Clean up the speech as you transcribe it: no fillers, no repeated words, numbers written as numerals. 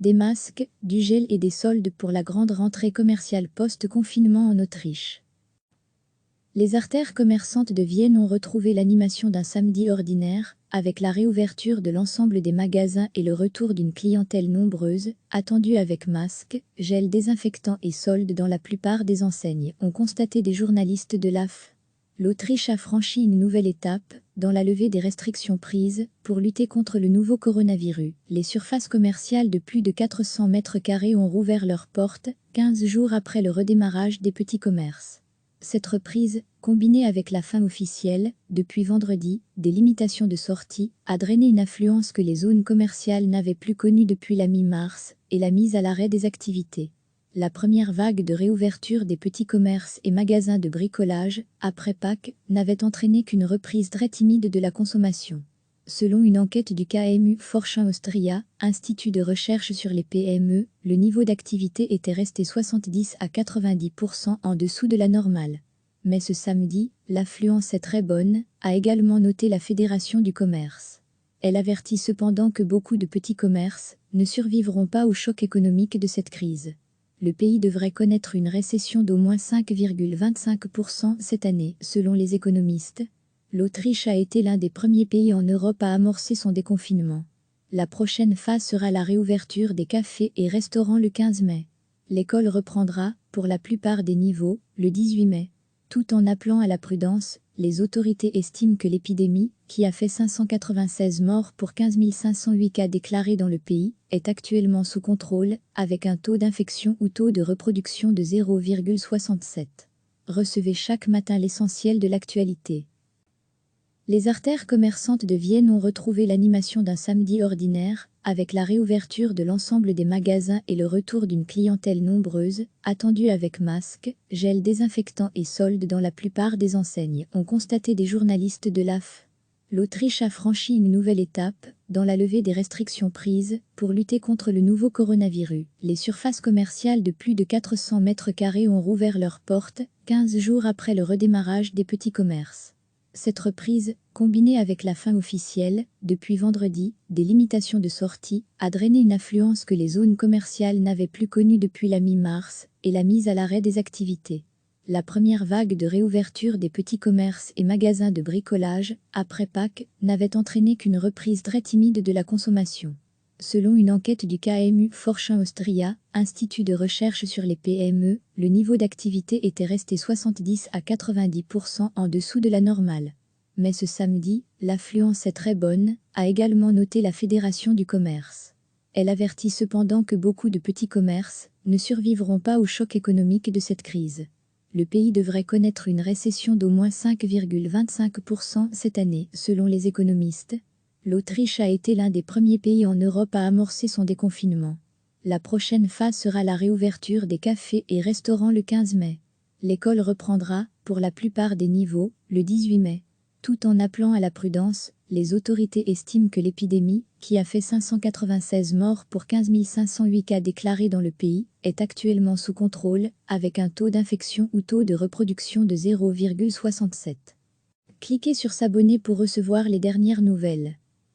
des masques, du gel et des soldes pour la grande rentrée commerciale post-confinement en Autriche. Les artères commerçantes de Vienne ont retrouvé l'animation d'un samedi ordinaire, avec la réouverture de l'ensemble des magasins et le retour d'une clientèle nombreuse, attendue avec masques, gel désinfectant et soldes dans la plupart des enseignes, ont constaté des journalistes de l'AF. L'Autriche a franchi une nouvelle étape dans la levée des restrictions prises pour lutter contre le nouveau coronavirus. Les surfaces commerciales de plus de 400 mètres carrés ont rouvert leurs portes 15 jours après le redémarrage des petits commerces. Cette reprise, combinée avec la fin officielle, depuis vendredi, des limitations de sortie, a drainé une affluence que les zones commerciales n'avaient plus connue depuis la mi-mars et la mise à l'arrêt des activités. La première vague de réouverture des petits commerces et magasins de bricolage, après Pâques, n'avait entraîné qu'une reprise très timide de la consommation. Selon une enquête du KMU Forschung Austria, institut de recherche sur les PME, le niveau d'activité était resté 70 à 90% en dessous de la normale. Mais ce samedi, l'affluence est très bonne, a également noté la Fédération du commerce. Elle avertit cependant que beaucoup de petits commerces ne survivront pas au choc économique de cette crise. Le pays devrait connaître une récession d'au moins 5,25% cette année, selon les économistes. L'Autriche a été l'un des premiers pays en Europe à amorcer son déconfinement. La prochaine phase sera la réouverture des cafés et restaurants le 15 mai. L'école reprendra, pour la plupart des niveaux, le 18 mai. Tout en appelant à la prudence, les autorités estiment que l'épidémie, qui a fait 596 morts pour 15 508 cas déclarés dans le pays, est actuellement sous contrôle, avec un taux d'infection ou taux de reproduction de 0,67. Recevez chaque matin l'essentiel de l'actualité. Les artères commerçantes de Vienne ont retrouvé l'animation d'un samedi ordinaire, avec la réouverture de l'ensemble des magasins et le retour d'une clientèle nombreuse, attendue avec masques, gel désinfectant et soldes dans la plupart des enseignes, ont constaté des journalistes de l'AF. L'Autriche a franchi une nouvelle étape dans la levée des restrictions prises pour lutter contre le nouveau coronavirus. Les surfaces commerciales de plus de 400 mètres carrés ont rouvert leurs portes 15 jours après le redémarrage des petits commerces. Cette reprise, combinée avec la fin officielle, depuis vendredi, des limitations de sortie, a drainé une affluence que les zones commerciales n'avaient plus connue depuis la mi-mars et la mise à l'arrêt des activités. La première vague de réouverture des petits commerces et magasins de bricolage, après Pâques, n'avait entraîné qu'une reprise très timide de la consommation. Selon une enquête du KMU Forschung Austria, institut de recherche sur les PME, le niveau d'activité était resté 70 à 90% en dessous de la normale. Mais ce samedi, l'affluence est très bonne, a également noté la Fédération du commerce. Elle avertit cependant que beaucoup de petits commerces ne survivront pas au choc économique de cette crise. Le pays devrait connaître une récession d'au moins 5,25% cette année, selon les économistes. L'Autriche a été l'un des premiers pays en Europe à amorcer son déconfinement. La prochaine phase sera la réouverture des cafés et restaurants le 15 mai. L'école reprendra, pour la plupart des niveaux, le 18 mai. Tout en appelant à la prudence, les autorités estiment que l'épidémie, qui a fait 596 morts pour 15 508 cas déclarés dans le pays, est actuellement sous contrôle, avec un taux d'infection ou taux de reproduction de 0,67. Cliquez sur s'abonner pour recevoir les dernières nouvelles.